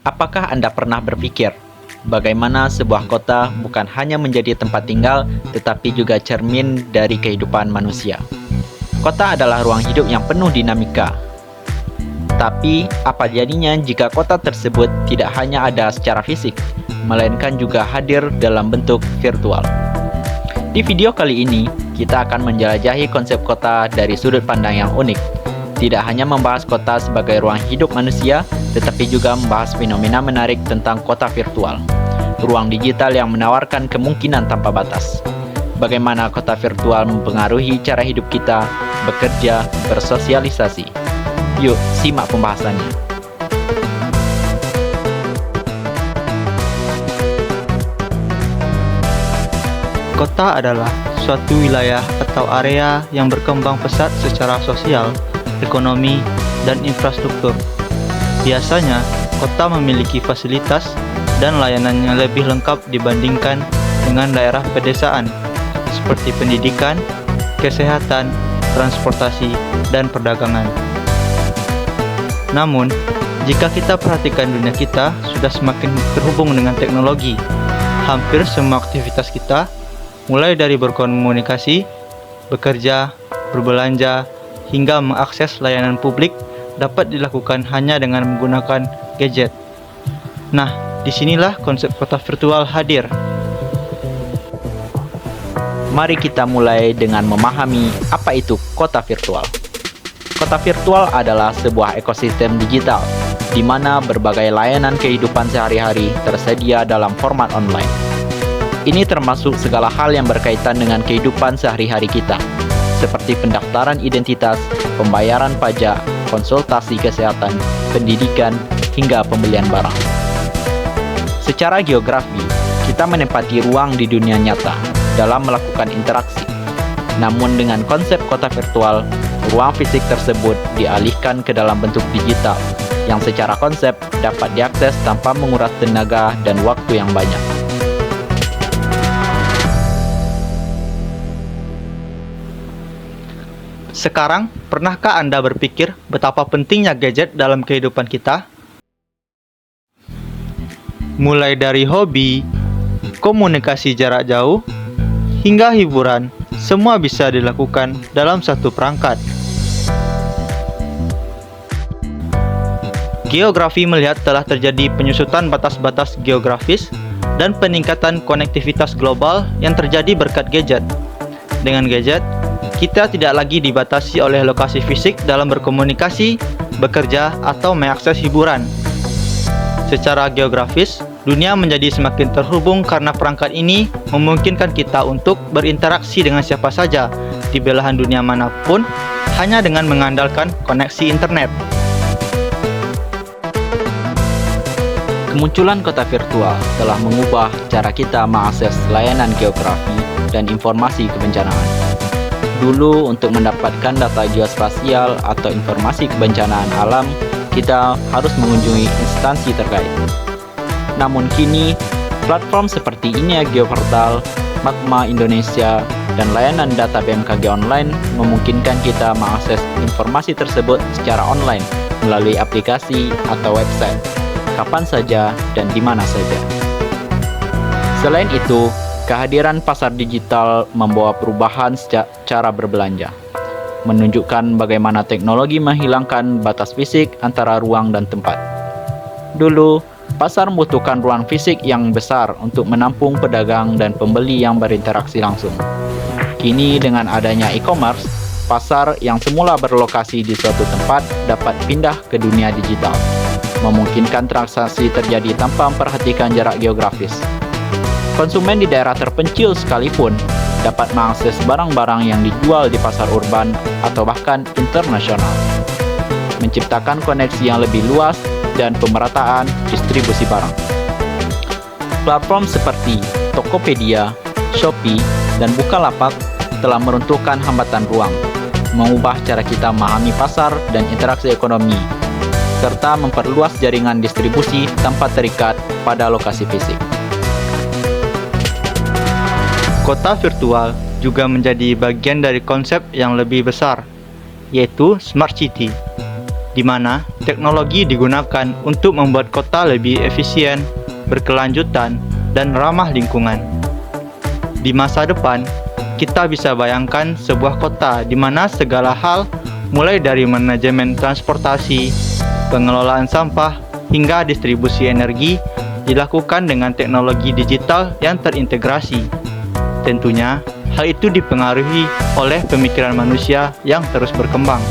Apakah Anda pernah berpikir bagaimana sebuah kota bukan hanya menjadi tempat tinggal, tetapi juga cermin dari kehidupan manusia? Kota adalah ruang hidup yang penuh dinamika. Tapi, apa jadinya jika kota tersebut tidak hanya ada secara fisik, melainkan juga hadir dalam bentuk virtual? Di video kali ini, kita akan menjelajahi konsep kota dari sudut pandang yang unik. Tidak hanya membahas kota sebagai ruang hidup manusia, tetapi juga membahas fenomena menarik tentang kota virtual, ruang digital yang menawarkan kemungkinan tanpa batas. Bagaimana kota virtual mempengaruhi cara hidup kita, bekerja, bersosialisasi. Yuk, simak pembahasannya. Kota adalah suatu wilayah atau area yang berkembang pesat secara sosial, ekonomi, dan infrastruktur. Biasanya, kota memiliki fasilitas dan layanan yang lebih lengkap dibandingkan dengan daerah pedesaan, seperti pendidikan, kesehatan, transportasi, dan perdagangan. Namun, jika kita perhatikan dunia kita sudah semakin terhubung dengan teknologi, hampir semua aktivitas kita, mulai dari berkomunikasi, bekerja, berbelanja, hingga mengakses layanan publik dapat dilakukan hanya dengan menggunakan gadget. Nah, disinilah konsep kota virtual hadir. Mari kita mulai dengan memahami apa itu kota virtual. Kota virtual adalah sebuah ekosistem digital, di mana berbagai layanan kehidupan sehari-hari tersedia dalam format online. Ini termasuk segala hal yang berkaitan dengan kehidupan sehari-hari kita, seperti pendaftaran identitas, pembayaran pajak, konsultasi kesehatan, pendidikan, hingga pembelian barang. Secara geografi, kita menempati ruang di dunia nyata dalam melakukan interaksi. Namun dengan konsep kota virtual, ruang fisik tersebut dialihkan ke dalam bentuk digital, yang secara konsep dapat diakses tanpa menguras tenaga dan waktu yang banyak. Sekarang, pernahkah Anda berpikir betapa pentingnya gadget dalam kehidupan kita? Mulai dari hobi, komunikasi jarak jauh, hingga hiburan, semua bisa dilakukan dalam satu perangkat. Geografi melihat telah terjadi penyusutan batas-batas geografis dan peningkatan konektivitas global yang terjadi berkat gadget. Dengan gadget, kita tidak lagi dibatasi oleh lokasi fisik dalam berkomunikasi, bekerja, atau mengakses hiburan. Secara geografis, dunia menjadi semakin terhubung karena perangkat ini memungkinkan kita untuk berinteraksi dengan siapa saja di belahan dunia manapun hanya dengan mengandalkan koneksi internet. Kemunculan kota virtual telah mengubah cara kita mengakses layanan geografi dan informasi kebencanaan. Dulu, untuk mendapatkan data geospasial atau informasi kebencanaan alam, kita harus mengunjungi instansi terkait. Namun kini, platform seperti INEA Geoportal, Magma Indonesia, dan layanan data BMKG Online memungkinkan kita mengakses informasi tersebut secara online melalui aplikasi atau website, kapan saja dan di mana saja. Selain itu, kehadiran pasar digital membawa perubahan cara berbelanja, menunjukkan bagaimana teknologi menghilangkan batas fisik antara ruang dan tempat. Dulu, pasar membutuhkan ruang fisik yang besar untuk menampung pedagang dan pembeli yang berinteraksi langsung. Kini, dengan adanya e-commerce, pasar yang semula berlokasi di suatu tempat dapat pindah ke dunia digital, memungkinkan transaksi terjadi tanpa memperhatikan jarak geografis. Konsumen di daerah terpencil sekalipun dapat mengakses barang-barang yang dijual di pasar urban atau bahkan internasional, menciptakan koneksi yang lebih luas dan pemerataan distribusi barang. Platform seperti Tokopedia, Shopee, dan Bukalapak telah meruntuhkan hambatan ruang, mengubah cara kita memahami pasar dan interaksi ekonomi, serta memperluas jaringan distribusi tanpa terikat pada lokasi fisik. Kota virtual juga menjadi bagian dari konsep yang lebih besar, yaitu Smart City. di mana teknologi digunakan untuk membuat kota lebih efisien, berkelanjutan, dan ramah lingkungan. Di masa depan, kita bisa bayangkan sebuah kota di mana segala hal, mulai dari manajemen transportasi, pengelolaan sampah, hingga distribusi energi, dilakukan dengan teknologi digital yang terintegrasi. Tentunya, hal itu dipengaruhi oleh pemikiran manusia yang terus berkembang.